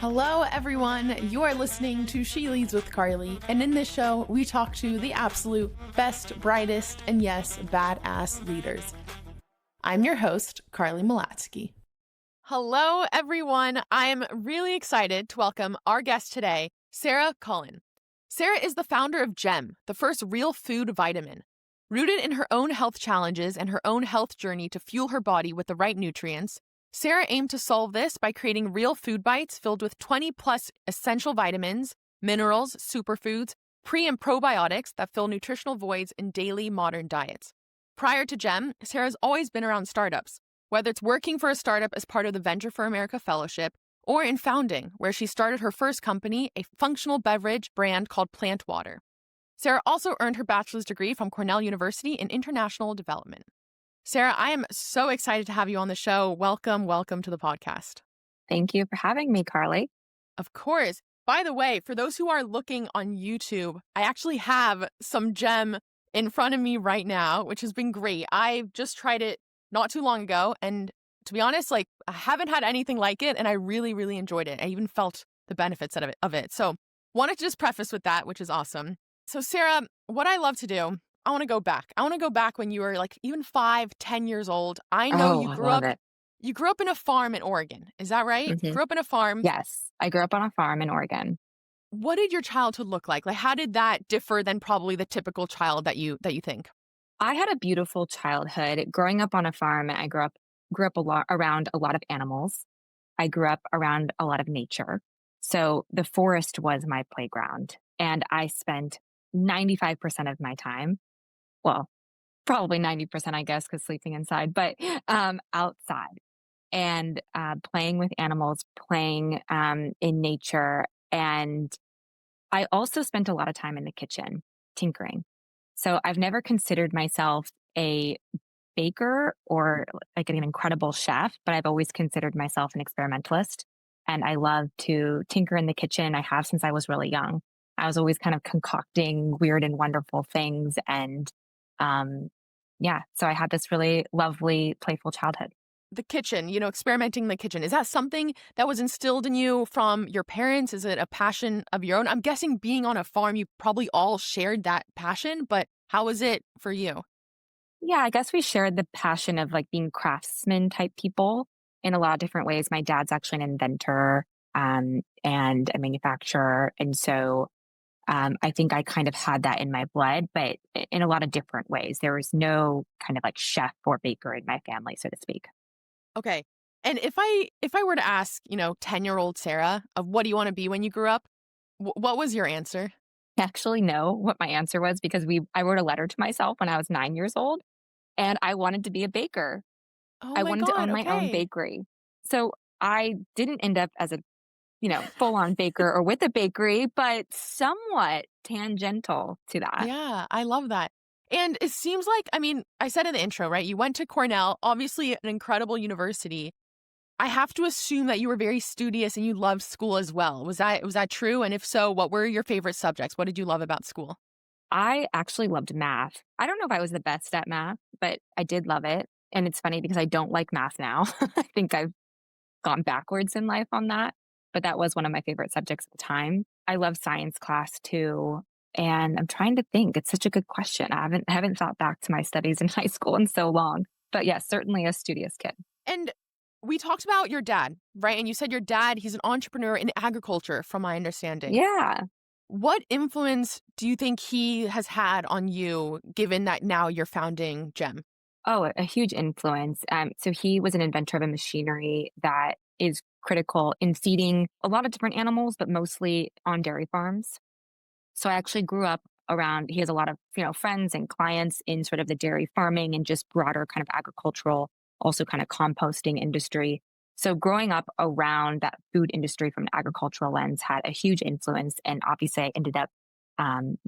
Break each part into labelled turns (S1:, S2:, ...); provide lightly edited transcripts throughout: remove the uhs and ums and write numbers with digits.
S1: Hello, everyone. You are listening to She Leads with Carly, and in this show, we talk to the absolute best, brightest, and yes, badass leaders. I'm your host, Carly Malatsky. Hello, everyone. I am really excited to welcome our guest today, Sara Cullen. Sara is the founder of GEM, the first real food vitamin. Rooted in her own health challenges and her own health journey to fuel her body with the right nutrients, Sara aimed to solve this by creating real food bites filled with 20 plus essential vitamins, minerals, superfoods, pre- and probiotics that fill nutritional voids in daily modern diets. Prior to GEM, Sara's always been around startups, whether it's working for a startup as part of the Venture for America Fellowship or in founding, where she started her first company, a functional beverage brand called Plant Water. Sara also earned her bachelor's degree from Cornell University in international development. Sara, I am so excited to have you on the show. Welcome to the podcast.
S2: Thank you for having me, Carly.
S1: Of course. By the way, for those who are looking on YouTube, I actually have some GEM in front of me right now, which has been great. I just tried it not too long ago, and to be honest, I haven't had anything like it, and I really, really enjoyed it. I even felt the benefits of it. So wanted to just preface with that, which is awesome. So Sara, what I love to do, I want to go back. I want to go back when you were even 5-10 years old. I know you grew up. You grew up in a farm in Oregon. Is that right?
S2: Mm-hmm.
S1: Grew up in a farm.
S2: Yes, I grew up on a farm in Oregon.
S1: What did your childhood look like? How did that differ than probably the typical child that you think?
S2: I had a beautiful childhood. Growing up on a farm, I grew up around a lot of animals. I grew up around a lot of nature. So the forest was my playground, and I spent 95% of my time, well, probably 90%, I guess, because sleeping inside, but outside and playing with animals, playing in nature. And I also spent a lot of time in the kitchen tinkering. So I've never considered myself a baker or like an incredible chef, but I've always considered myself an experimentalist. And I love to tinker in the kitchen. I have since I was really young. I was always kind of concocting weird and wonderful things. And so I had this really lovely, playful childhood.
S1: The kitchen, experimenting in the kitchen. Is that something that was instilled in you from your parents? Is it a passion of your own? I'm guessing being on a farm, you probably all shared that passion, but how was it for you?
S2: Yeah, I guess we shared the passion of being craftsman type people in a lot of different ways. My dad's actually an inventor and a manufacturer. And so I think I kind of had that in my blood, but in a lot of different ways. There was no kind of chef or baker in my family, so to speak.
S1: Okay. And if I were to ask, 10-year-old Sara of what do you want to be when you grew up, what was your answer?
S2: I actually know what my answer was because I wrote a letter to myself when I was 9 years old, and I wanted to be a baker. I wanted to own my own bakery. So I didn't end up as a full-on baker or with a bakery, but somewhat tangential to that.
S1: Yeah, I love that. And it seems like, I said in the intro, right? You went to Cornell, obviously an incredible university. I have to assume that you were very studious and you loved school as well. Was that true? And if so, what were your favorite subjects? What did you love about school?
S2: I actually loved math. I don't know if I was the best at math, but I did love it. And it's funny because I don't like math now. I think I've gone backwards in life on that. But that was one of my favorite subjects at the time. I love science class too. And I'm trying to think. It's such a good question. I haven't thought back to my studies in high school in so long. But yes, certainly a studious kid.
S1: And we talked about your dad, right? And you said your dad, he's an entrepreneur in agriculture, from my understanding.
S2: Yeah.
S1: What influence do you think he has had on you, given that now you're founding GEM?
S2: Oh, a huge influence. So he was an inventor of a machinery that is critical in feeding a lot of different animals, but mostly on dairy farms. So I actually grew up around, he has a lot of, friends and clients in sort of the dairy farming and just broader kind of agricultural, also kind of composting industry. So growing up around that food industry from an agricultural lens had a huge influence. And obviously I ended up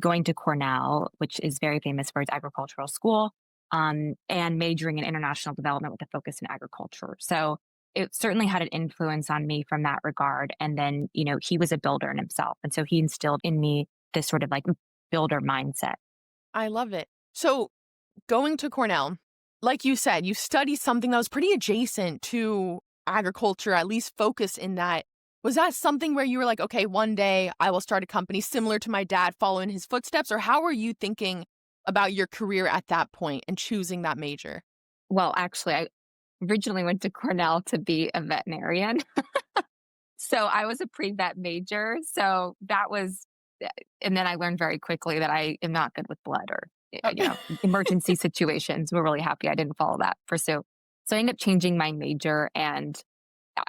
S2: going to Cornell, which is very famous for its agricultural school, and majoring in international development with a focus in agriculture. So it certainly had an influence on me from that regard. And then, he was a builder in himself. And so he instilled in me this sort of builder mindset.
S1: I love it. So going to Cornell, like you said, you studied something that was pretty adjacent to agriculture, at least focus in that Was that something where you were like, okay, one day I will start a company similar to my dad, follow in his footsteps? Or how were you thinking about your career at that point and choosing that major?
S2: Well, actually, I originally went to Cornell to be a veterinarian. So I was a pre-vet major. So that was, and then I learned very quickly that I am not good with blood or,
S1: Oh.
S2: emergency situations. We're really happy I didn't follow that pursuit. So I ended up changing my major, and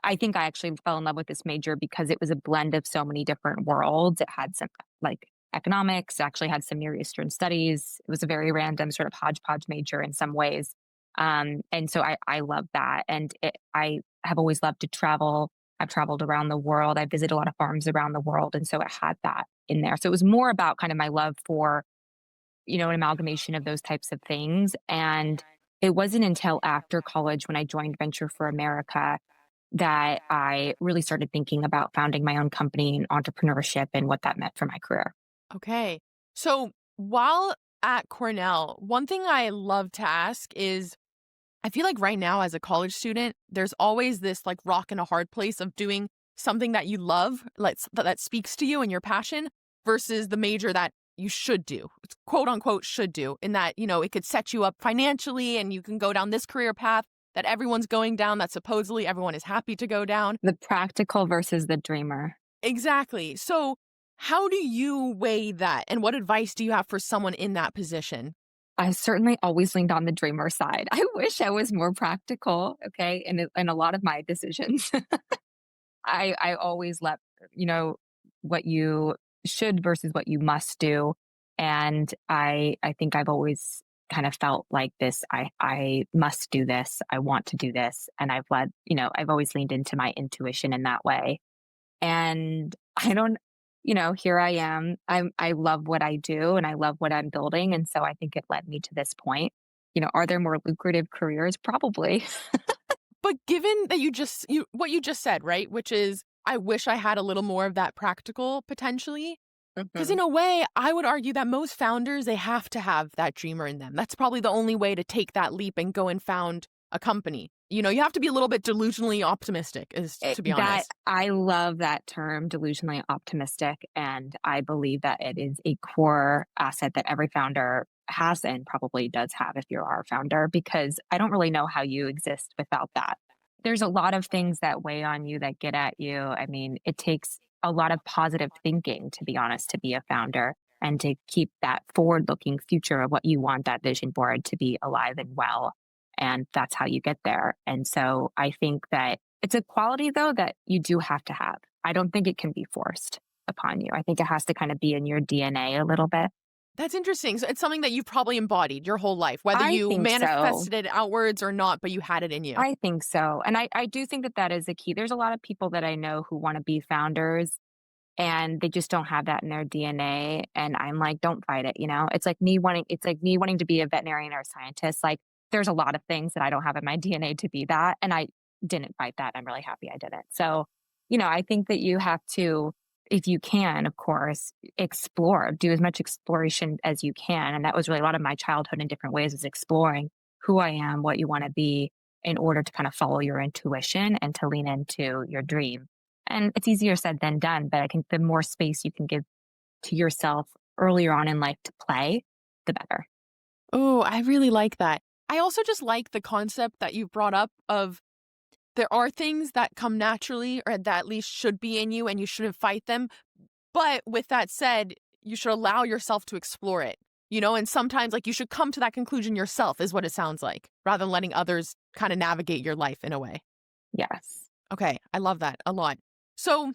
S2: I think I actually fell in love with this major because it was a blend of so many different worlds. It had some like economics, actually had some Near Eastern studies. It was a very random sort of hodgepodge major in some ways. And so I love that. And I have always loved to travel. I've traveled around the world. I visited a lot of farms around the world. And so it had that in there. So it was more about kind of my love for, an amalgamation of those types of things. And it wasn't until after college when I joined Venture for America that I really started thinking about founding my own company and entrepreneurship and what that meant for my career.
S1: Okay. So while at Cornell, one thing I love to ask is I feel like right now as a college student, there's always this like rock and a hard place of doing something that you love, like that speaks to you and your passion versus the major that you should do, quote unquote, should do, in that, it could set you up financially and you can go down this career path that everyone's going down, that supposedly everyone is happy to go down.
S2: The practical versus the dreamer.
S1: Exactly. So how do you weigh that? And what advice do you have for someone in that position?
S2: I certainly always leaned on the dreamer side. I wish I was more practical, okay, in a lot of my decisions. I always let, what you should versus what you must do. And I think I've always kind of felt like this, I must do this. I want to do this. And I've always leaned into my intuition in that way. And I don't, here I am. I love what I do and I love what I'm building. And so I think it led me to this point. Are there more lucrative careers? Probably.
S1: But given that what you just said, right? Which is, I wish I had a little more of that practical potentially. Because in a way, I would argue that most founders, they have to have that dreamer in them. That's probably the only way to take that leap and go and found a company. You have to be a little bit delusionally optimistic, to be honest.
S2: I love that term, delusionally optimistic. And I believe that it is a core asset that every founder has and probably does have if you are a founder, because I don't really know how you exist without that. There's a lot of things that weigh on you, that get at you. I mean, it takes a lot of positive thinking, to be honest, to be a founder and to keep that forward looking future of what you want that vision board to be alive and well. And that's how you get there. And so I think that it's a quality, though, that you do have to have. I don't think it can be forced upon you. I think it has to kind of be in your DNA a little bit.
S1: That's interesting. So it's something that you've probably embodied your whole life, whether you manifested it outwards or not, but you had it in you.
S2: I think so. And I do think that is a key. There's a lot of people that I know who want to be founders and they just don't have that in their DNA. And I'm like, don't fight it. It's like me wanting to be a veterinarian or a scientist. Like, there's a lot of things that I don't have in my DNA to be that. And I didn't fight that. I'm really happy I didn't. So, I think that you have to, if you can, of course, explore, do as much exploration as you can. And that was really a lot of my childhood in different ways, is exploring who I am, what you want to be, in order to kind of follow your intuition and to lean into your dream. And it's easier said than done, but I think the more space you can give to yourself earlier on in life to play, the better.
S1: Oh, I really like that. I also just like the concept that you've brought up of there are things that come naturally or that at least should be in you and you shouldn't fight them. But with that said, you should allow yourself to explore it, and sometimes like you should come to that conclusion yourself is what it sounds like, rather than letting others kind of navigate your life in a way.
S2: Yes.
S1: Okay. I love that a lot. So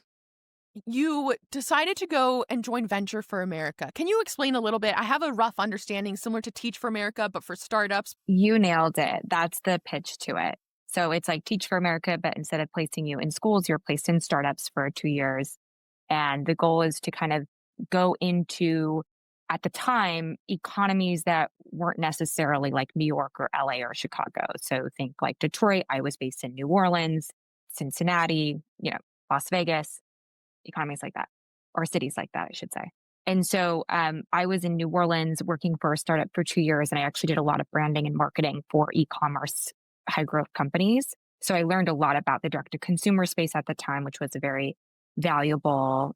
S1: you decided to go and join Venture for America. Can you explain a little bit? I have a rough understanding similar to Teach for America, but for startups.
S2: You nailed it. That's the pitch to it. So it's like Teach for America, but instead of placing you in schools, you're placed in startups for 2 years. And the goal is to kind of go into, at the time, economies that weren't necessarily like New York or LA or Chicago. So think like Detroit. I was based in New Orleans, Cincinnati, Las Vegas, economies like that, or cities like that, I should say. And so I was in New Orleans working for a startup for 2 years, and I actually did a lot of branding and marketing for e-commerce high growth companies. So I learned a lot about the direct to consumer space at the time, which was a very valuable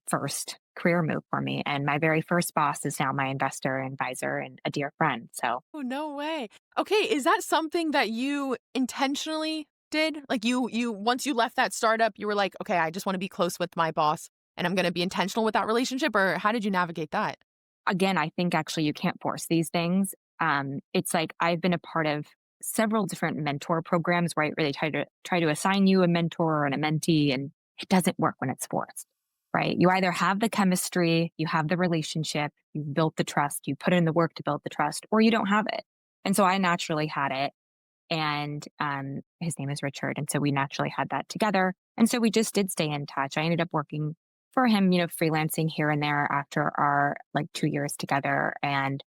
S2: first career move for me. And my very first boss is now my investor, advisor, and a dear friend. So,
S1: Oh, no way. Okay, is that something that you intentionally did? Like you once you left that startup, you were like, okay, I just want to be close with my boss and I'm going to be intentional with that relationship, or how did you navigate that?
S2: again, I think actually you can't force these things. It's like I've been a part of several different mentor programs, right? Where they try to assign you a mentor and a mentee, and it doesn't work when it's forced, right? You either have the chemistry, you have the relationship, you've built the trust, you put in the work to build the trust, or you don't have it. And so I naturally had it. And his name is Richard. And so we naturally had that together. And so we just did stay in touch. I ended up working for him, freelancing here and there after our like 2 years together. And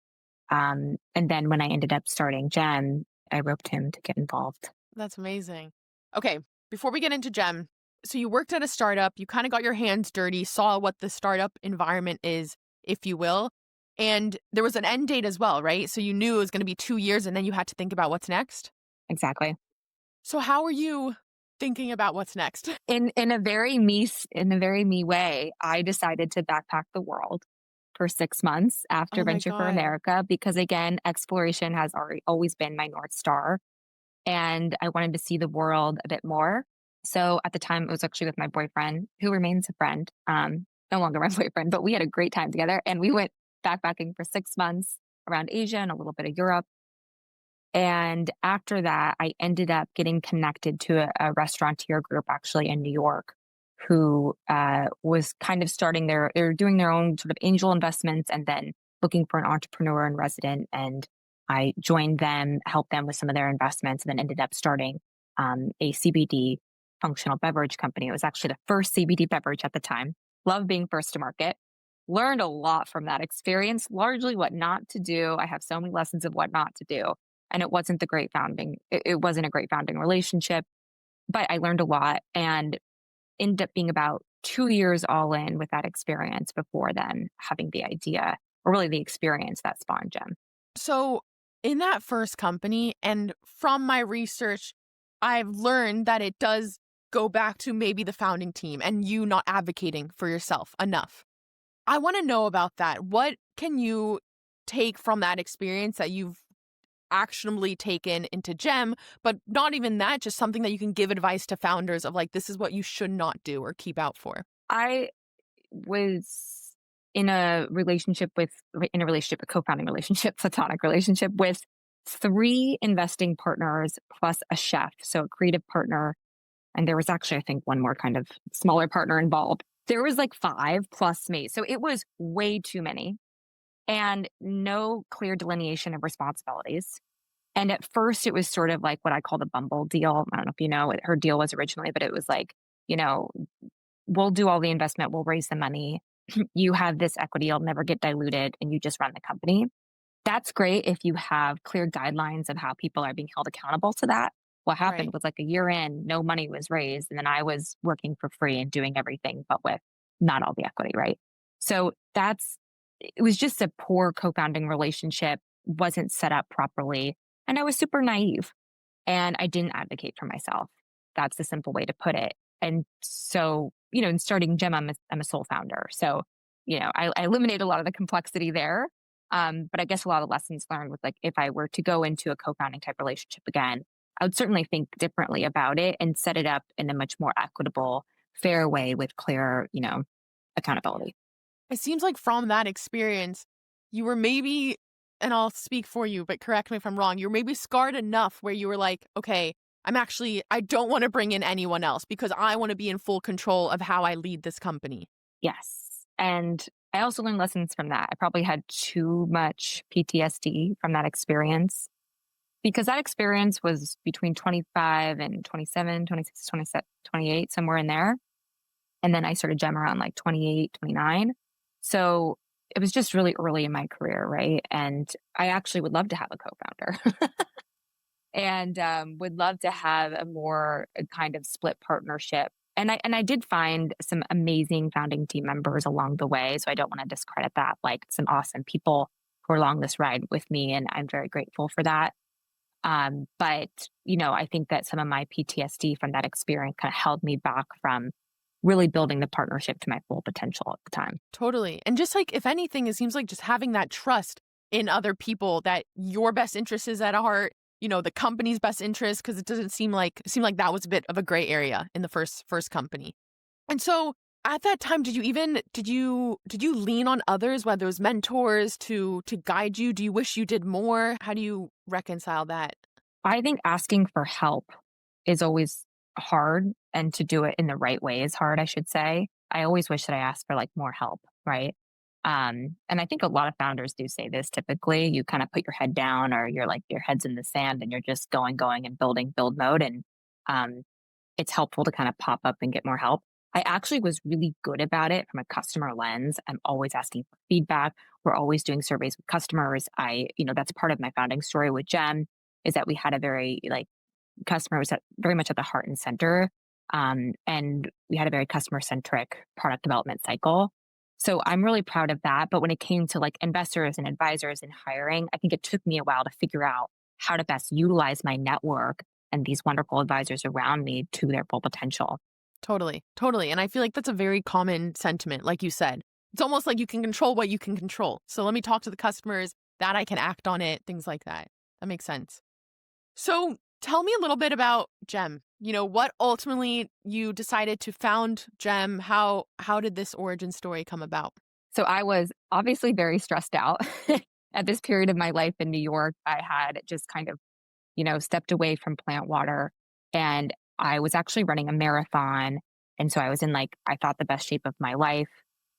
S2: then when I ended up starting Gem, I roped him to get involved.
S1: That's amazing. Okay, before we get into Gem, so you worked at a startup, you kind of got your hands dirty, saw what the startup environment is, if you will. And there was an end date as well, right? So you knew it was going to be 2 years and then you had to think about what's next.
S2: Exactly.
S1: So how are you thinking about what's next?
S2: In a very me way, I decided to backpack the world for 6 months after
S1: Oh my
S2: Venture for
S1: God.
S2: America, because again, exploration has always been my North Star. And I wanted to see the world a bit more. So at the time, it was actually with my boyfriend, who remains a friend, no longer my boyfriend, but we had a great time together. And we went backpacking for 6 months around Asia and a little bit of Europe. And after that, I ended up getting connected to a restaurateur group actually in New York who was kind of they were doing their own sort of angel investments and then looking for an entrepreneur in resident. And I joined them, helped them with some of their investments, and then ended up starting a CBD functional beverage company. It was actually the first CBD beverage at the time. Love being first to market. Learned a lot from that experience, largely what not to do. I have so many lessons of what not to do. And it wasn't it wasn't a great founding relationship, but I learned a lot and ended up being about 2 years all in with that experience before then having the idea or really the experience that spawned Gem.
S1: So in that first company, and from my research, I've learned that it does go back to maybe the founding team and you not advocating for yourself enough. I want to know about that. What can you take from that experience that you've actionably taken into Gem, but not even that, just something that you can give advice to founders of like, this is what you should not do or keep out for?
S2: I was a co-founding relationship, platonic relationship with 3 investing partners plus a chef. So a creative partner. And there was actually, I think, one more kind of smaller partner involved. There was like 5 plus me. So it was way too many and no clear delineation of responsibilities. And at first it was sort of like what I call the Bumble deal. I don't know if you know what her deal was originally, but it was like, you know, we'll do all the investment, we'll raise the money. You have this equity, it'll never get diluted, and you just run the company. That's great if you have clear guidelines of how people are being held accountable to that. What happened
S1: Right.
S2: was like a year in, no money was raised, and then I was working for free and doing everything, but with not all the equity, right? So it was just a poor co-founding relationship, wasn't set up properly. And I was super naive and I didn't advocate for myself. That's the simple way to put it. And so, in starting Gem, I'm a sole founder. So, I eliminate a lot of the complexity there. But I guess a lot of lessons learned with like, if I were to go into a co-founding type relationship again, I would certainly think differently about it and set it up in a much more equitable, fair way with clear, accountability.
S1: It seems like from that experience, you were maybe, and I'll speak for you, but correct me if I'm wrong, you're maybe scarred enough where you were like, okay, I don't want to bring in anyone else because I want to be in full control of how I lead this company.
S2: Yes. And I also learned lessons from that. I probably had too much PTSD from that experience because that experience was between 25 and 27, 26, 27, 28, somewhere in there. And then I started Gem around like 28, 29. So it was just really early in my career, right? And I actually would love to have a co-founder and would love to have a more kind of split partnership. And I did find some amazing founding team members along the way. So I don't want to discredit that, like some awesome people who are along this ride with me. And I'm very grateful for that. But I think that some of my PTSD from that experience kind of held me back from really building the partnership to my full potential at the time.
S1: Totally. And just like, if anything, it seems like just having that trust in other people that your best interest is at heart, the company's best interest, because it doesn't seem like that was a bit of a gray area in the first company. And so at that time, did you lean on others, whether it was mentors to guide you? Do you wish you did more? How do you reconcile that?
S2: I think asking for help is always hard, and to do it in the right way is hard, I should say. I always wish that I asked for like more help, right? And I think a lot of founders do say this typically. You kind of put your head down, or you're like your head's in the sand and you're just going and build mode. And um, it's helpful to kind of pop up and get more help. I actually was really good about it from a customer lens. I'm always asking for feedback. We're always doing surveys with customers. That's part of my founding story with Gem, is that we had a very customer was very much at the heart and center. And we had a very customer centric product development cycle. So I'm really proud of that. But when it came to like investors and advisors and hiring, I think it took me a while to figure out how to best utilize my network and these wonderful advisors around me to their full potential.
S1: Totally. Totally. And I feel like that's a very common sentiment. Like you said, it's almost like you can control what you can control. So let me talk to the customers, that I can act on it, things like that. That makes sense. So tell me a little bit about Gem. What ultimately you decided to found Gem? How did this origin story come about?
S2: So I was obviously very stressed out at this period of my life in New York. I had just kind of, stepped away from plant water, and I was actually running a marathon. And so I was in I thought the best shape of my life.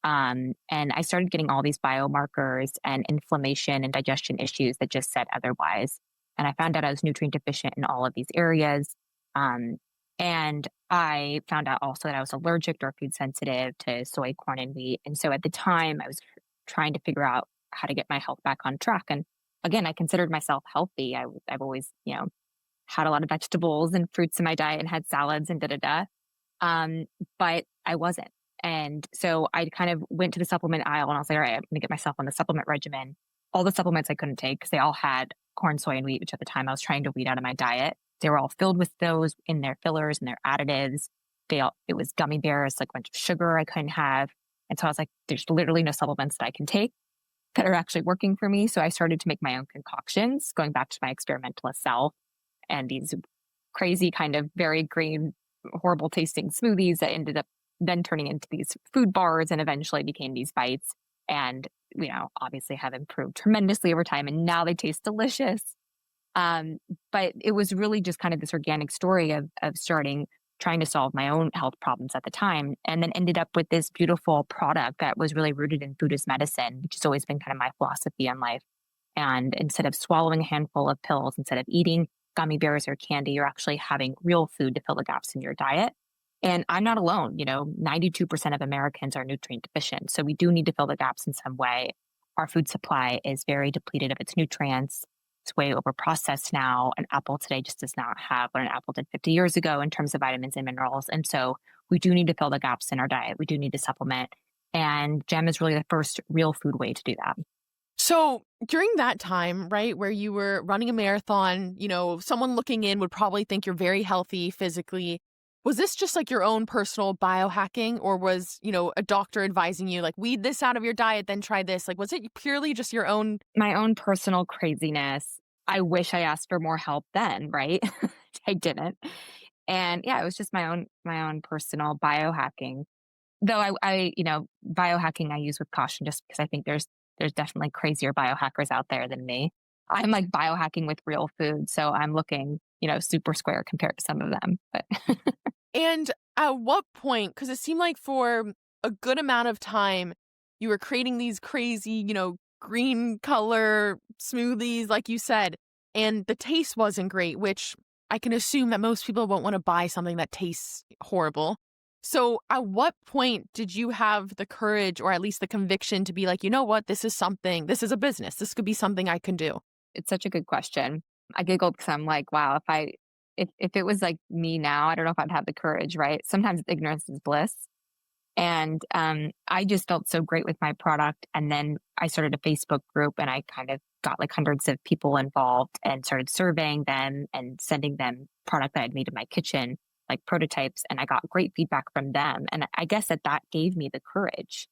S2: And I started getting all these biomarkers and inflammation and digestion issues that just said otherwise. And I found out I was nutrient deficient in all of these areas. And I found out also that I was allergic or food sensitive to soy, corn, and wheat. And so at the time, I was trying to figure out how to get my health back on track. And again, I considered myself healthy. I've always, had a lot of vegetables and fruits in my diet and had salads and da-da-da. But I wasn't. And so I kind of went to the supplement aisle and I was like, all right, I'm going to get myself on the supplement regimen. All the supplements I couldn't take because they all had corn, soy, and wheat, which at the time I was trying to weed out of my diet. They were all filled with those in their fillers and their additives. It was gummy bears, like a bunch of sugar I couldn't have. And so I was like, there's literally no supplements that I can take that are actually working for me. So I started to make my own concoctions, going back to my experimentalist self, and these crazy kind of very green, horrible tasting smoothies that ended up then turning into these food bars and eventually became these bites. And, obviously have improved tremendously over time. And now they taste delicious. But it was really just kind of this organic story of trying to solve my own health problems at the time, and then ended up with this beautiful product that was really rooted in food as medicine, which has always been kind of my philosophy in life. And instead of swallowing a handful of pills, instead of eating gummy bears or candy, you're actually having real food to fill the gaps in your diet. And I'm not alone. 92% of Americans are nutrient deficient. So we do need to fill the gaps in some way. Our food supply is very depleted of its nutrients. It's way overprocessed now. An apple today just does not have what an apple did 50 years ago in terms of vitamins and minerals. And so we do need to fill the gaps in our diet. We do need to supplement. And Gem is really the first real food way to do that.
S1: So during that time, right, where you were running a marathon, someone looking in would probably think you're very healthy physically. Was this just like your own personal biohacking, or was, a doctor advising you like weed this out of your diet, then try this? Like, was it purely just your own?
S2: My own personal craziness. I wish I asked for more help then, right? I didn't. And yeah, it was just my own personal biohacking. Though biohacking I use with caution, just because I think there's definitely crazier biohackers out there than me. I'm like biohacking with real food. So I'm looking, super square compared to some of them. But
S1: And at what point, because it seemed like for a good amount of time, you were creating these crazy, green color smoothies, like you said, and the taste wasn't great, which I can assume that most people won't want to buy something that tastes horrible. So at what point did you have the courage, or at least the conviction, to be like, you know what, this is a business. This could be something I can do?
S2: It's such a good question. I giggled because I'm like, wow, if it was like me now, I don't know if I'd have the courage, right? Sometimes ignorance is bliss. And I just felt so great with my product. And then I started a Facebook group, and I kind of got like hundreds of people involved and started surveying them and sending them product that I'd made in my kitchen. like prototypes, and I got great feedback from them. And I guess that gave me the courage.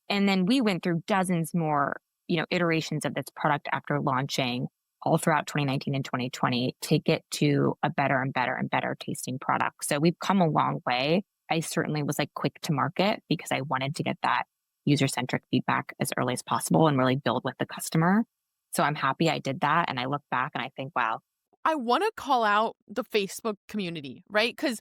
S2: And then we went through dozens more, iterations of this product after launching all throughout 2019 and 2020 to get to a better and better and better tasting product. So we've come a long way. I certainly was like quick to market because I wanted to get that user-centric feedback as early as possible and really build with the customer. So I'm happy I did that. And I look back and I think, wow.
S1: I want to call out the Facebook community, right? Because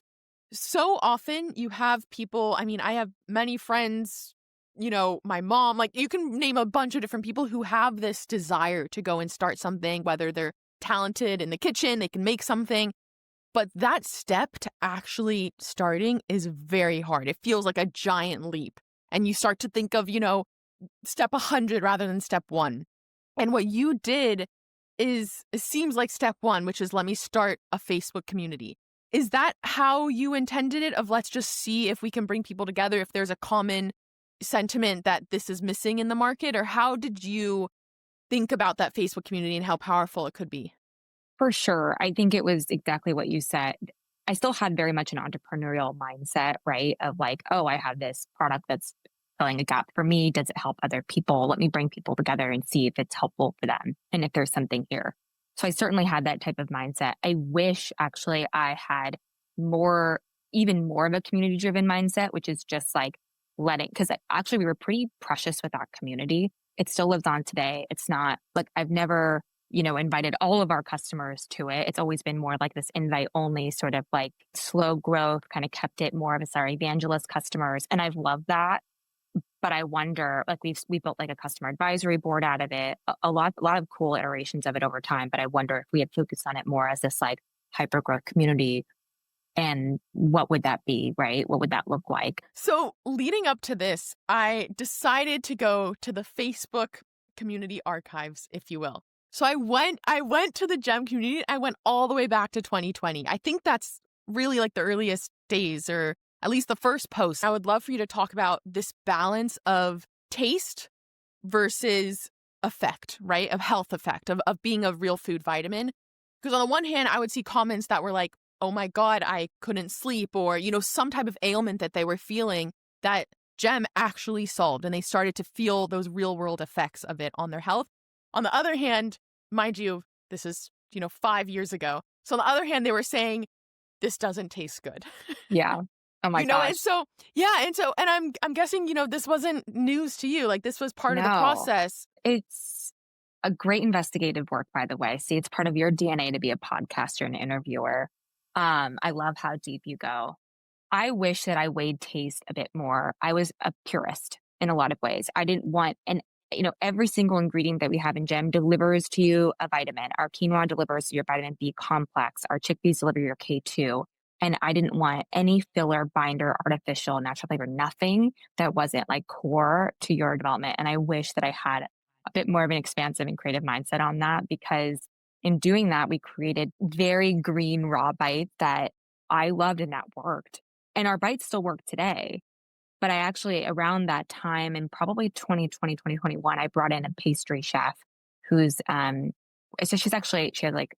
S1: so often you have people, I have many friends, my mom, like you can name a bunch of different people who have this desire to go and start something, whether they're talented in the kitchen, they can make something. But that step to actually starting is very hard. It feels like a giant leap. And you start to think of, step 100 rather than step 1. And what you did it seems like step 1, which is let me start a Facebook community. Is that how you intended it? Of let's just see if we can bring people together, if there's a common sentiment that this is missing in the market? Or how did you think about that Facebook community and how powerful it could be?
S2: For sure. I think it was exactly what you said. I still had very much an entrepreneurial mindset, right? Of like, oh, I have this product that's filling a gap for me. Does it help other people? Let me bring people together and see if it's helpful for them and if there's something here. So I certainly had that type of mindset. I wish actually I had even more of a community driven mindset, which is just like because actually we were pretty precious with our community. It still lives on today. It's not like I've never, invited all of our customers to it. It's always been more like this invite only sort of like slow growth, kind of kept it more of our evangelist customers. And I've loved that. But I wonder, like we built like a customer advisory board out of it, a lot of cool iterations of it over time. But I wonder if we had focused on it more as this like hyper growth community, and what would that be, right? What would that look like?
S1: So leading up to this, I decided to go to the Facebook community archives, if you will. So I went to the GEM community. I went all the way back to 2020. I think that's really like the earliest days, or at least the first post. I would love for you to talk about this balance of taste versus effect, right? Of health effect, of being a real food vitamin. Because on the one hand, I would see comments that were like, oh my God, I couldn't sleep, or, some type of ailment that they were feeling that GEM actually solved, and they started to feel those real world effects of it on their health. On the other hand, mind you, this is, 5 years ago. So on the other hand, they were saying, this doesn't taste good.
S2: Yeah. Oh my gosh.
S1: And so, yeah. And I'm guessing, this wasn't news to you. Like this was part of the process.
S2: It's a great investigative work, by the way. See, it's part of your DNA to be a podcaster and interviewer. I love how deep you go. I wish that I weighed taste a bit more. I was a purist in a lot of ways. I didn't want, every single ingredient that we have in GEM delivers to you a vitamin. Our quinoa delivers your vitamin B complex. Our chickpeas deliver your K2. And I didn't want any filler, binder, artificial, natural flavor, nothing that wasn't like core to your development. And I wish that I had a bit more of an expansive and creative mindset on that, because in doing that, we created very green raw bites that I loved and that worked. And our bites still work today. But I actually, around that time in probably 2020, 2021, I brought in a pastry chef who's, so she has like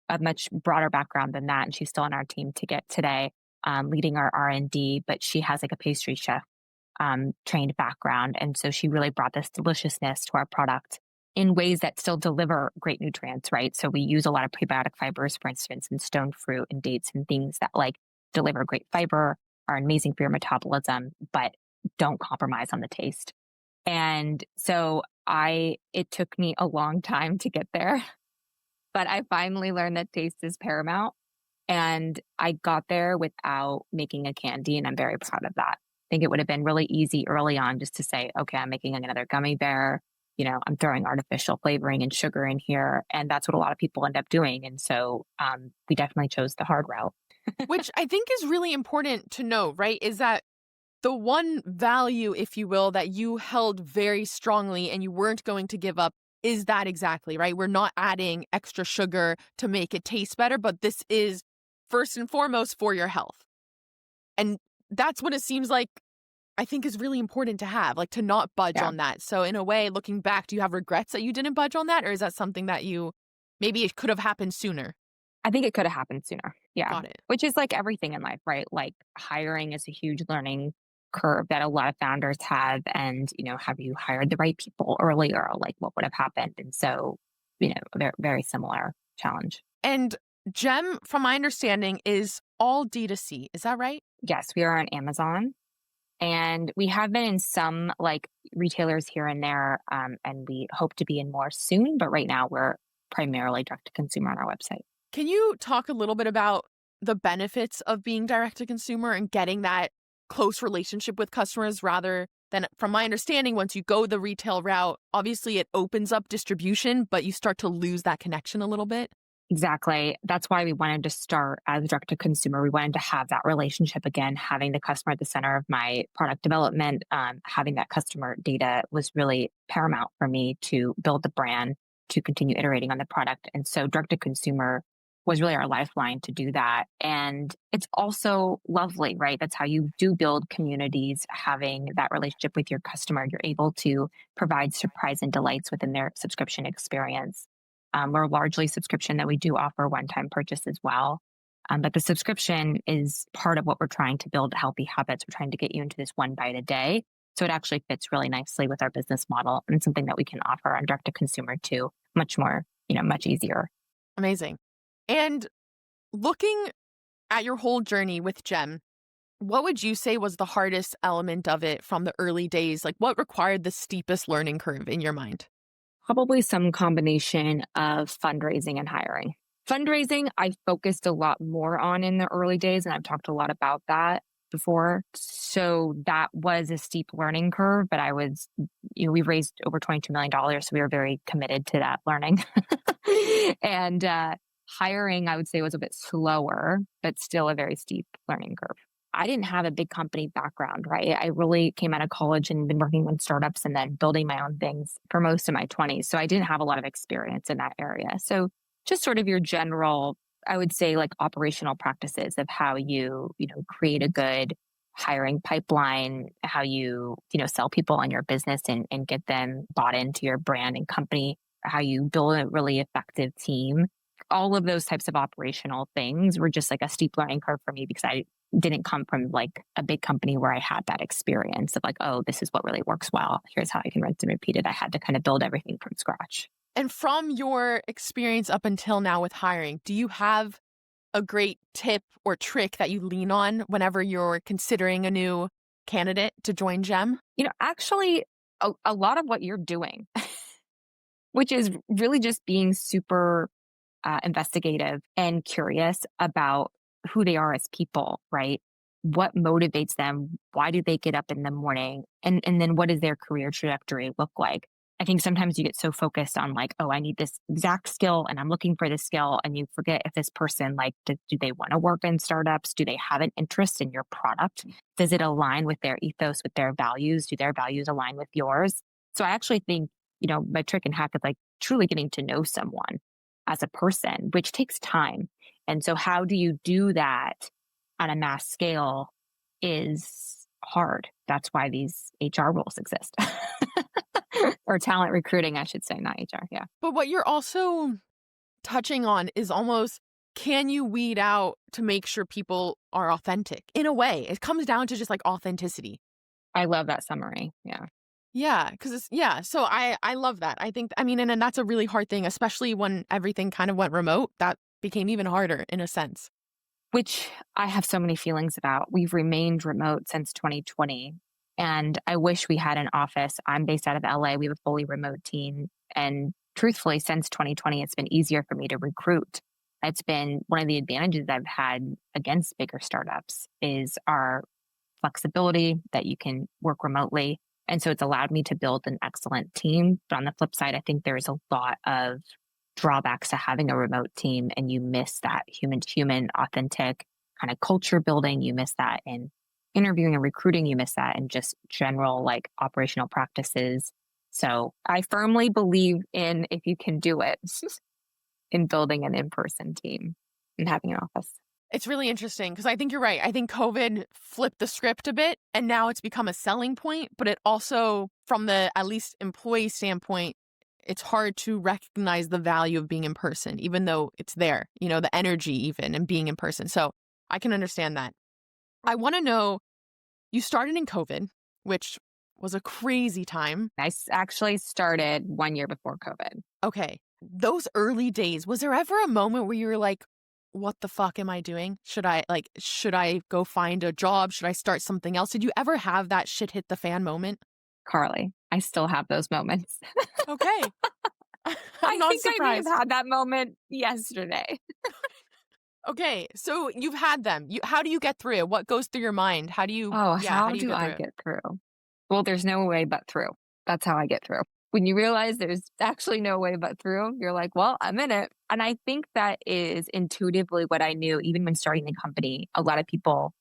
S2: a much broader background than that. And she's still on our team to get today, leading our R&D, but she has like a pastry chef trained background. And so she really brought this deliciousness to our product in ways that still deliver great nutrients, right? So we use a lot of prebiotic fibers, for instance, in stone fruit and dates and things that like deliver great fiber, are amazing for your metabolism, but don't compromise on the taste. And so it took me a long time to get there, but I finally learned that taste is paramount. And I got there without making a candy, and I'm very proud of that. I think it would have been really easy early on just to say, okay, I'm making another gummy bear. I'm throwing artificial flavoring and sugar in here. And that's what a lot of people end up doing. And so we definitely chose the hard route.
S1: Which I think is really important to know, right? Is that the one value, if you will, that you held very strongly and you weren't going to give up is that exactly, right? We're not adding extra sugar to make it taste better, but this is first and foremost for your health. And that's what it seems like I think is really important to have, like to not budge on that. So in a way, looking back, do you have regrets that you didn't budge on that? Or is that something that maybe it could have happened sooner?
S2: I think it could have happened sooner. Yeah.
S1: Got it.
S2: Which is like everything in life, right? Like hiring is a huge learning curve that a lot of founders have. And, have you hired the right people earlier? Like what would have happened? And so, very, very similar challenge.
S1: And Gem, from my understanding, is all D2C. Is that right?
S2: Yes, we are on Amazon. And we have been in some like retailers here and there. And we hope to be in more soon. But right now we're primarily direct to consumer on our website.
S1: Can you talk a little bit about the benefits of being direct to consumer and getting that close relationship with customers rather than, from my understanding, once you go the retail route, obviously it opens up distribution, but you start to lose that connection a little bit?
S2: Exactly. That's why we wanted to start as direct to consumer. We wanted to have that relationship again, having the customer at the center of my product development, having that customer data was really paramount for me to build the brand, to continue iterating on the product. And so direct to consumer was really our lifeline to do that. And it's also lovely, right? That's how you do build communities, having that relationship with your customer. You're able to provide surprise and delights within their subscription experience. We're largely subscription, that we do offer one-time purchase as well. But the subscription is part of what we're trying to build healthy habits. We're trying to get you into this one bite a day. So it actually fits really nicely with our business model and something that we can offer on direct to consumer too, much more, much easier.
S1: Amazing. And looking at your whole journey with Gem, what would you say was the hardest element of it from the early days? Like what required the steepest learning curve in your mind?
S2: Probably some combination of fundraising and hiring. Fundraising, I focused a lot more on in the early days, and I've talked a lot about that before. So that was a steep learning curve, but we raised over $22 million. So we were very committed to that learning. And hiring, I would say, was a bit slower, but still a very steep learning curve. I didn't have a big company background, right? I really came out of college and been working on startups and then building my own things for most of my 20s. So I didn't have a lot of experience in that area. So just sort of your general, I would say, like operational practices of how you, create a good hiring pipeline, how you, sell people on your business and get them bought into your brand and company, how you build a really effective team. All of those types of operational things were just like a steep learning curve for me because I didn't come from like a big company where I had that experience of like, oh, this is what really works well. Here's how I can rinse and repeat it. I had to kind of build everything from scratch.
S1: And from your experience up until now with hiring, do you have a great tip or trick that you lean on whenever you're considering a new candidate to join Gem?
S2: Actually, a lot of what you're doing, which is really just being super investigative and curious about who they are as people, right? What motivates them? Why do they get up in the morning? And then what does their career trajectory look like? I think sometimes you get so focused on like, oh, I need this exact skill and I'm looking for this skill. And you forget if this person, like, do they want to work in startups? Do they have an interest in your product? Does it align with their ethos, with their values? Do their values align with yours? So I actually think, my trick and hack is like truly getting to know someone as a person, which takes time. And so how do you do that on a mass scale is hard. That's why these HR roles exist. Or talent recruiting, I should say, not HR. Yeah.
S1: But what you're also touching on is almost, can you weed out to make sure people are authentic? In a way, it comes down to just like authenticity.
S2: I love that summary. Yeah.
S1: Yeah, because so I love that. I think, and that's a really hard thing, especially when everything kind of went remote. That became even harder in a sense.
S2: Which I have so many feelings about. We've remained remote since 2020. And I wish we had an office. I'm based out of LA. We have a fully remote team. And truthfully, since 2020, it's been easier for me to recruit. It's been one of the advantages I've had against bigger startups is our flexibility that you can work remotely. And so it's allowed me to build an excellent team. But on the flip side, I think there's a lot of drawbacks to having a remote team and you miss that human to human, authentic kind of culture building. You miss that in interviewing and recruiting. You miss that in just general like operational practices. So I firmly believe in, if you can do it, in building an in-person team and having an office.
S1: It's really interesting because I think you're right. I think COVID flipped the script a bit and now it's become a selling point, but it also, from the at least employee standpoint, it's hard to recognize the value of being in person, even though it's there, the energy even and being in person. So I can understand that. I want to know, you started in COVID, which was a crazy time.
S2: I actually started 1 year before COVID.
S1: Okay. Those early days, was there ever a moment where you were like, what the fuck am I doing? Should I go find a job? Should I start something else? Did you ever have that shit hit the fan moment?
S2: Carly, I still have those moments.
S1: Okay. I'm not surprised.
S2: I may have had that moment yesterday.
S1: Okay, so you've had them. How do you get through it? What goes through your mind? How do you?
S2: How do I get through? Well, there's no way but through. That's how I get through. When you realize there's actually no way but through, you're like, well, I'm in it. And I think that is intuitively what I knew, even when starting the company. A lot of people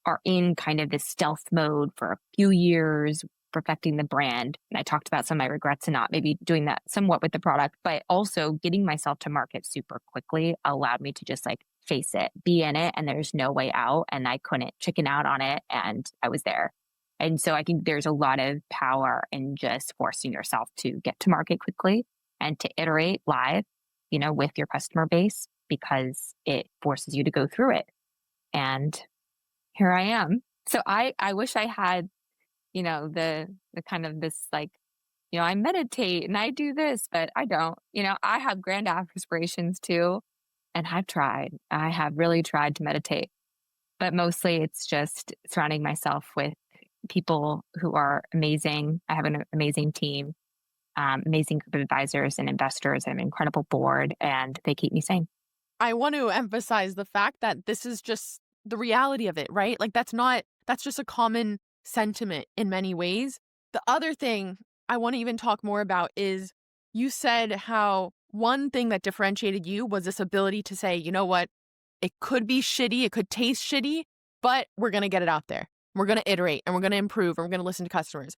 S2: are in kind of this stealth mode for a few years, perfecting the brand. And I talked about some of my regrets and not maybe doing that somewhat with the product, but also getting myself to market super quickly allowed me to just like face it, be in it, and there's no way out. And I couldn't chicken out on it. And I was there. And so I think there's a lot of power in just forcing yourself to get to market quickly and to iterate live, with your customer base, because it forces you to go through it. And here I am. So I wish I had, the kind of this like, I meditate and I do this, but I don't. I have grand aspirations too. And I have really tried to meditate, but mostly it's just surrounding myself with people who are amazing. I have an amazing team, amazing group of advisors and investors, and an incredible board, and they keep me sane.
S1: I want to emphasize the fact that this is just the reality of it, right? Like that's just a common sentiment in many ways. The other thing I want to even talk more about is you said how one thing that differentiated you was this ability to say, you know what, it could be shitty, it could taste shitty, but we're going to get it out there. We're going to iterate and we're going to improve and we're going to listen to customers.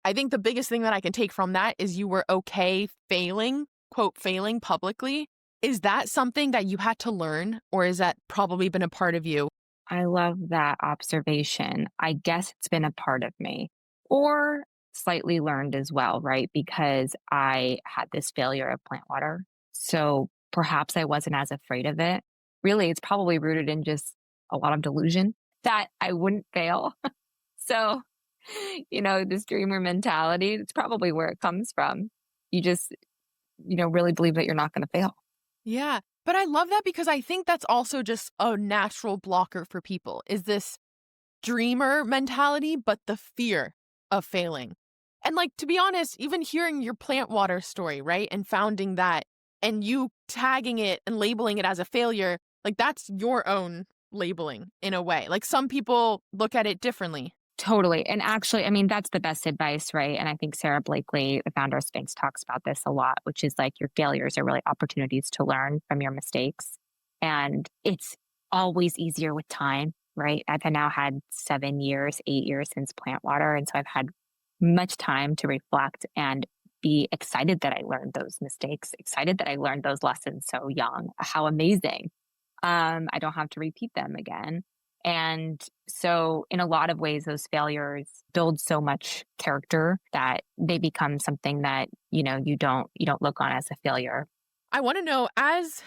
S1: I think the biggest thing that I can take from that is you were okay failing, quote, failing publicly. Is that something that you had to learn, or is that probably been a part of you?
S2: I love that observation. I guess it's been a part of me, or slightly learned as well, right? Because I had this failure of plant water. So perhaps I wasn't as afraid of it. Really, it's probably rooted in just a lot of delusion that I wouldn't fail. So, this dreamer mentality, it's probably where it comes from. You just, really believe that you're not going to fail.
S1: Yeah. But I love that because I think that's also just a natural blocker for people, is this dreamer mentality, but the fear of failing. And like, to be honest, even hearing your plant water story, right? And founding that and you tagging it and labeling it as a failure, like that's your own labeling in a way. Like some people look at it differently.
S2: Totally. And actually, I mean, that's the best advice, right? And I think Sarah Blakely, the founder of Spanx, talks about this a lot, which is like your failures are really opportunities to learn from your mistakes. And it's always easier with time, right? I've now had 7 years, 8 years since plant water. And so I've had much time to reflect and be excited that I learned those mistakes, excited that I learned those lessons so young. How amazing. I don't have to repeat them again. And so in a lot of ways, those failures build so much character that they become something that, you don't look on as a failure.
S1: I want to know, as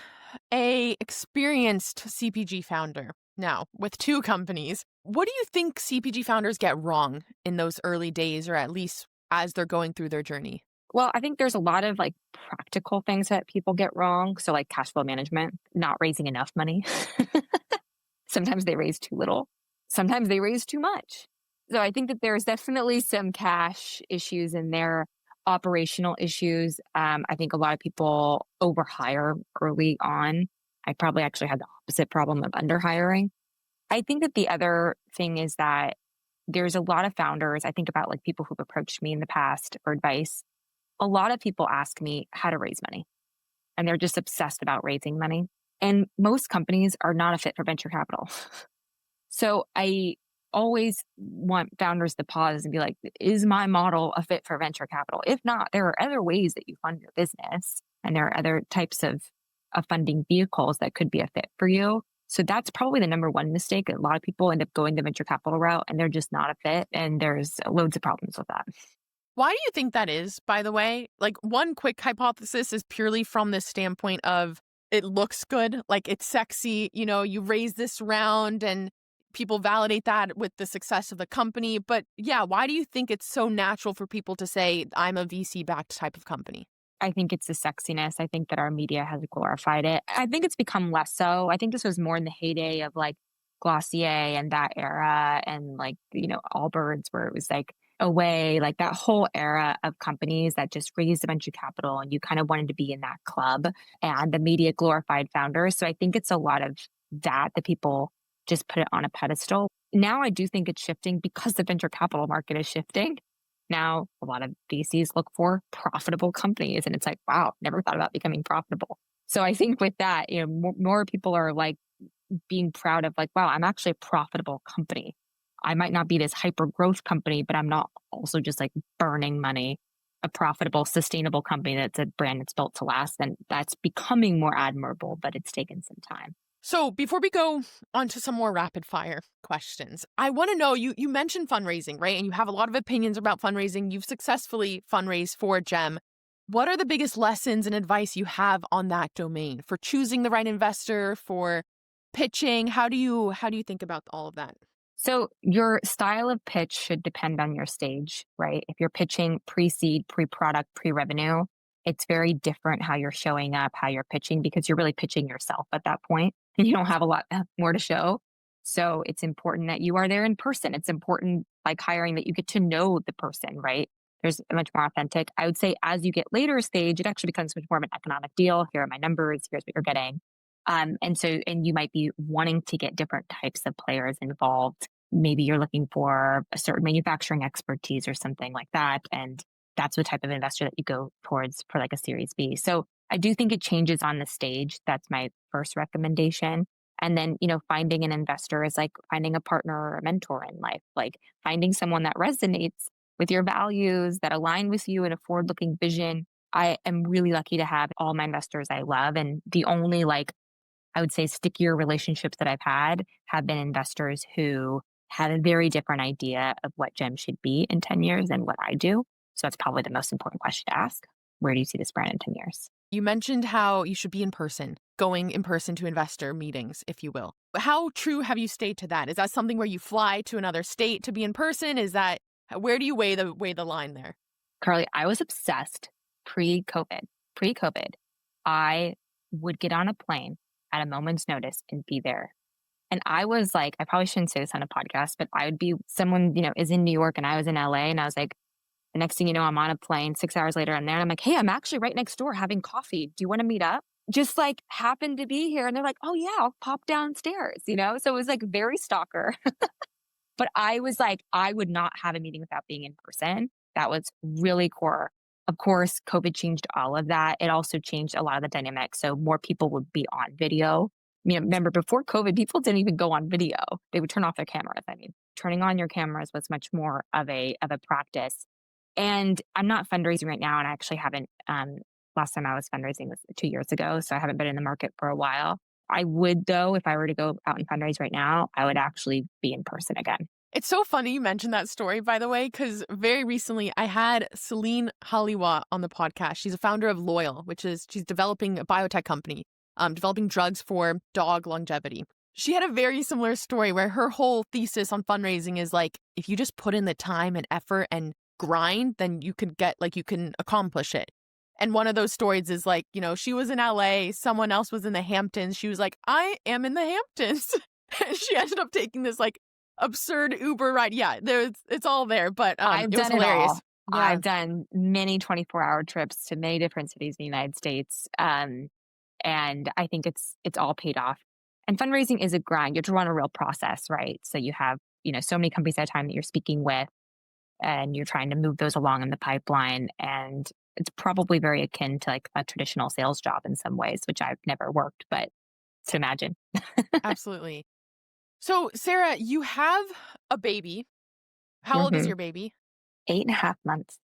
S1: a experienced CPG founder now with 2 companies, what do you think CPG founders get wrong in those early days, or at least as they're going through their journey?
S2: Well, I think there's a lot of like practical things that people get wrong. So like cash flow management, not raising enough money. Sometimes they raise too little. Sometimes they raise too much. So I think that there's definitely some cash issues in there, operational issues. I think a lot of people overhire early on. I probably actually had the opposite problem of underhiring. I think that the other thing is that there's a lot of founders. I think about like people who've approached me in the past for advice. A lot of people ask me how to raise money, and they're just obsessed about raising money. And most companies are not a fit for venture capital. So I always want founders to pause and be like, is my model a fit for venture capital? If not, there are other ways that you fund your business, and there are other types of funding vehicles that could be a fit for you. So that's probably the number one mistake. A lot of people end up going the venture capital route and they're just not a fit. And there's loads of problems with that.
S1: Why do you think that is, by the way? Like, one quick hypothesis is purely from this standpoint of it looks good, like it's sexy, you raise this round and people validate that with the success of the company. But yeah, why do you think it's so natural for people to say, I'm a VC-backed type of company?
S2: I think it's the sexiness. I think that our media has glorified it. I think it's become less so. I think this was more in the heyday of like Glossier and that era and like, Allbirds, where it was like away, like that whole era of companies that just raised a bunch of capital and you kind of wanted to be in that club, and the media glorified founders. So I think it's a lot of that people just put it on a pedestal. Now I do think it's shifting because the venture capital market is shifting. Now, a lot of VCs look for profitable companies, and it's like, wow, never thought about becoming profitable. So I think with that, more people are like being proud of like, wow, I'm actually a profitable company. I might not be this hyper growth company, but I'm not also just like burning money. A profitable, sustainable company that's a brand that's built to last, and that's becoming more admirable, but it's taken some time.
S1: So before we go on to some more rapid fire questions, I want to know, you mentioned fundraising, right? And you have a lot of opinions about fundraising. You've successfully fundraised for GEM. What are the biggest lessons and advice you have on that domain for choosing the right investor, for pitching? How do you think about all of that?
S2: So your style of pitch should depend on your stage, right? If you're pitching pre-seed, pre-product, pre-revenue, it's very different how you're showing up, how you're pitching, because you're really pitching yourself at that point. You don't have a lot more to show. So it's important that you are there in person. It's important, like hiring, that you get to know the person, right? There's much more authentic. I would say as you get later stage, it actually becomes much more of an economic deal. Here are my numbers. Here's what you're getting. And you might be wanting to get different types of players involved. Maybe you're looking for a certain manufacturing expertise or something like that. And that's the type of investor that you go towards for like a Series B. So I do think it changes on the stage. That's my first recommendation. And then, finding an investor is like finding a partner or a mentor in life, like finding someone that resonates with your values, that align with you in a forward-looking vision. I am really lucky to have all my investors I love. And the only I would say stickier relationships that I've had have been investors who have a very different idea of what GEM should be in 10 years than what I do. So that's probably the most important question to ask. Where do you see this brand in 10 years?
S1: You mentioned how you should be in person, going in person to investor meetings, if you will. How true have you stayed to that? Is that something where you fly to another state to be in person? Where do you weigh the line there?
S2: Carly, I was obsessed pre-COVID. I would get on a plane at a moment's notice and be there. And I was like, I probably shouldn't say this on a podcast, but I would be someone, is in New York and I was in LA, and I was like, the next thing you know, I'm on a plane 6 hours later, I'm there and I'm like, hey, I'm actually right next door having coffee. Do you want to meet up? Just like happened to be here. And they're like, oh yeah, I'll pop downstairs, So it was like very stalker. But I was like, I would not have a meeting without being in person. That was really core. Of course, COVID changed all of that. It also changed a lot of the dynamics. So more people would be on video. Remember before COVID, people didn't even go on video. They would turn off their cameras. Turning on your cameras was much more of a practice. And I'm not fundraising right now. And I actually haven't, last time I was fundraising was 2 years ago. So I haven't been in the market for a while. I would, though, if I were to go out and fundraise right now, I would actually be in person again.
S1: It's so funny you mentioned that story, by the way, because very recently I had Celine on the podcast. She's a founder of Loyal, she's developing a biotech company, developing drugs for dog longevity. She had a very similar story where her whole thesis on fundraising is like, if you just put in the time and effort and grind, then you can accomplish it. And one of those stories is like, she was in LA, someone else was in the Hamptons. She was like, I am in the Hamptons. And she ended up taking this like absurd Uber ride. Yeah, it's all there, but
S2: I've
S1: it was
S2: done
S1: hilarious.
S2: It all. Yeah. I've done many 24-hour trips to many different cities in the United States. And I think it's all paid off. And fundraising is a grind. You have to run a real process, right? So you have, so many companies at a time that you're speaking with, and you're trying to move those along in the pipeline. And it's probably very akin to like a traditional sales job in some ways, which I've never worked, but to imagine.
S1: Absolutely. So Sara, you have a baby. How old is your baby?
S2: 8.5 months.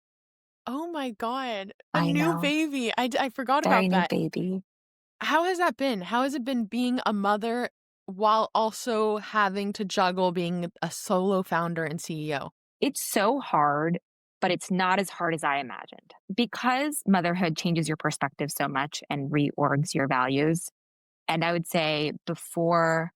S1: Oh my God.
S2: I
S1: new
S2: know.
S1: Baby. I forgot
S2: Very
S1: about that.
S2: New baby.
S1: How has that been? How has it been being a mother while also having to juggle being a solo founder and CEO?
S2: It's so hard but it's not as hard as I imagined. Because motherhood changes your perspective so much and reorgs your values. And I would say before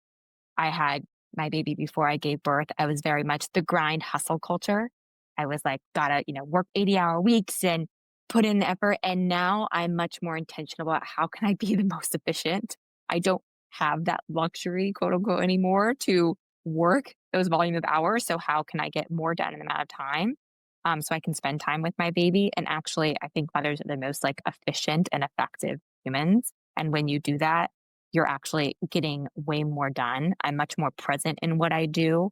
S2: I had my baby, before I gave birth, I was very much the grind hustle culture. I was like, gotta, work 80-hour weeks and put in the effort. And now I'm much more intentional about how can I be the most efficient. I don't have that luxury, quote unquote, anymore to work those volume of hours. So how can I get more done in the amount of time? So I can spend time with my baby. And actually, I think mothers are the most like efficient and effective humans. And when you do that, you're actually getting way more done. I'm much more present in what I do.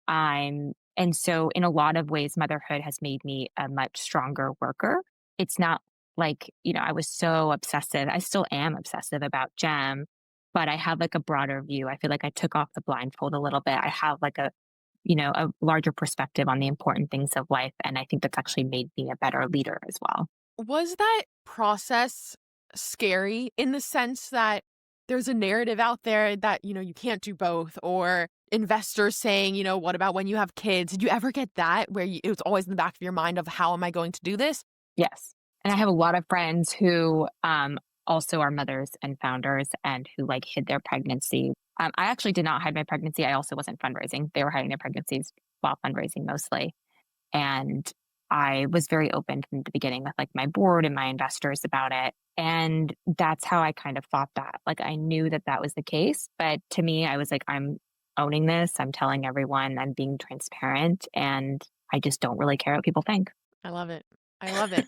S2: And so in a lot of ways, motherhood has made me a much stronger worker. It's not like, I was so obsessive. I still am obsessive about Gem, but I have like a broader view. I feel like I took off the blindfold a little bit. I have like a larger perspective on the important things of life. And I think that's actually made me a better leader as well.
S1: Was that process scary in the sense that there's a narrative out there that, you can't do both, or investors saying, what about when you have kids? Did you ever get that where it was always in the back of your mind of how am I going to do this?
S2: Yes. And I have a lot of friends who also are mothers and founders and who like hid their pregnancy. I actually did not hide my pregnancy. I also wasn't fundraising. They were hiding their pregnancies while fundraising mostly. And I was very open from the beginning with like my board and my investors about it. And that's how I kind of thought that. Like I knew that that was the case. But to me, I was like, I'm owning this. I'm telling everyone, I'm being transparent. And I just don't really care what people think.
S1: I love it. I love it.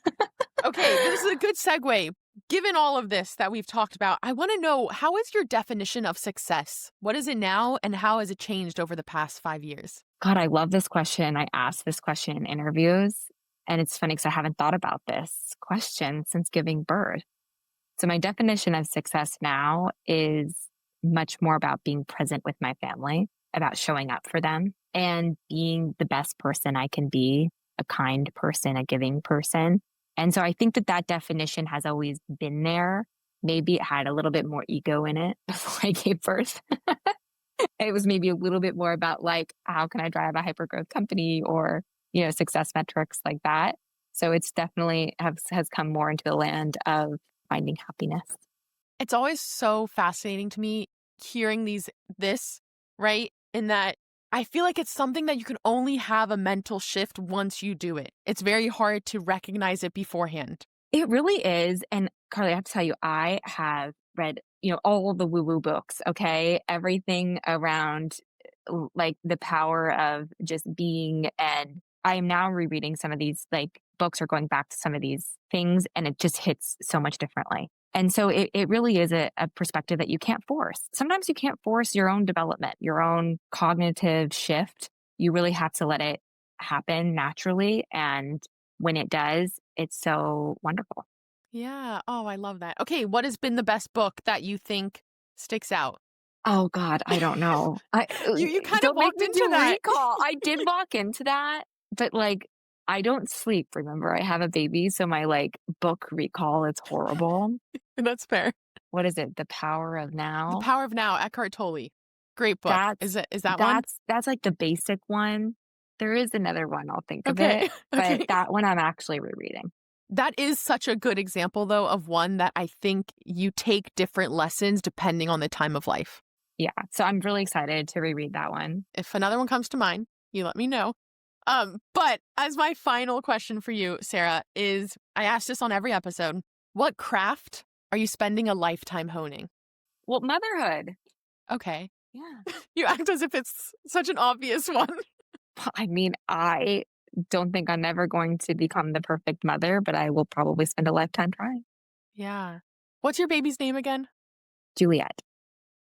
S1: Okay, this is a good segue. Given all of this that we've talked about, I want to know, how is your definition of success? What is it now, and how has it changed over the past 5 years?
S2: God, I love this question. I ask this question in interviews, and it's funny because I haven't thought about this question since giving birth. So my definition of success now is much more about being present with my family, about showing up for them, and being the best person I can be, a kind person, a giving person. And so I think that that definition has always been there. Maybe it had a little bit more ego in it before I gave birth. It was maybe a little bit more about like, how can I drive a hypergrowth company or, success metrics like that. So it's definitely has come more into the land of finding happiness.
S1: It's always so fascinating to me hearing this, right? In that I feel like it's something that you can only have a mental shift once you do it. It's very hard to recognize it beforehand.
S2: It really is. And Carly, I have to tell you, I have read, all the woo-woo books, okay? Everything around like the power of just being. And I am now rereading some of these like books or going back to some of these things, and it just hits so much differently. And so it really is a perspective that you can't force. Sometimes you can't force your own development, your own cognitive shift. You really have to let it happen naturally. And when it does, it's so wonderful.
S1: Yeah. Oh, I love that. Okay. What has been the best book that you think sticks out?
S2: Oh God, I don't know.
S1: You kind of walked into that.
S2: Recall. I did walk into that, but like, I don't sleep. Remember, I have a baby. So my like book recall, it's horrible.
S1: That's fair.
S2: What is it? The Power of Now?
S1: The Power of Now, Eckhart Tolle. Great book. Is that one?
S2: That's like the basic one. There is another one. I'll think of it. But that one I'm actually rereading.
S1: That is such a good example, though, of one that I think you take different lessons depending on the time of life.
S2: Yeah. So I'm really excited to reread that one.
S1: If another one comes to mind, you let me know. But as my final question for you, Sara, is I ask this on every episode. What craft are you spending a lifetime honing?
S2: Well, motherhood.
S1: Okay.
S2: Yeah.
S1: You act as if it's such an obvious one.
S2: I mean, I don't think I'm ever going to become the perfect mother, but I will probably spend a lifetime trying.
S1: Yeah. What's your baby's name again?
S2: Juliet.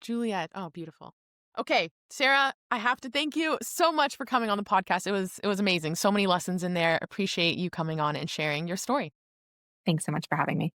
S1: Juliet. Oh, beautiful. Okay, Sara, I have to thank you so much for coming on the podcast. It was amazing. So many lessons in there. Appreciate you coming on and sharing your story.
S2: Thanks so much for having me.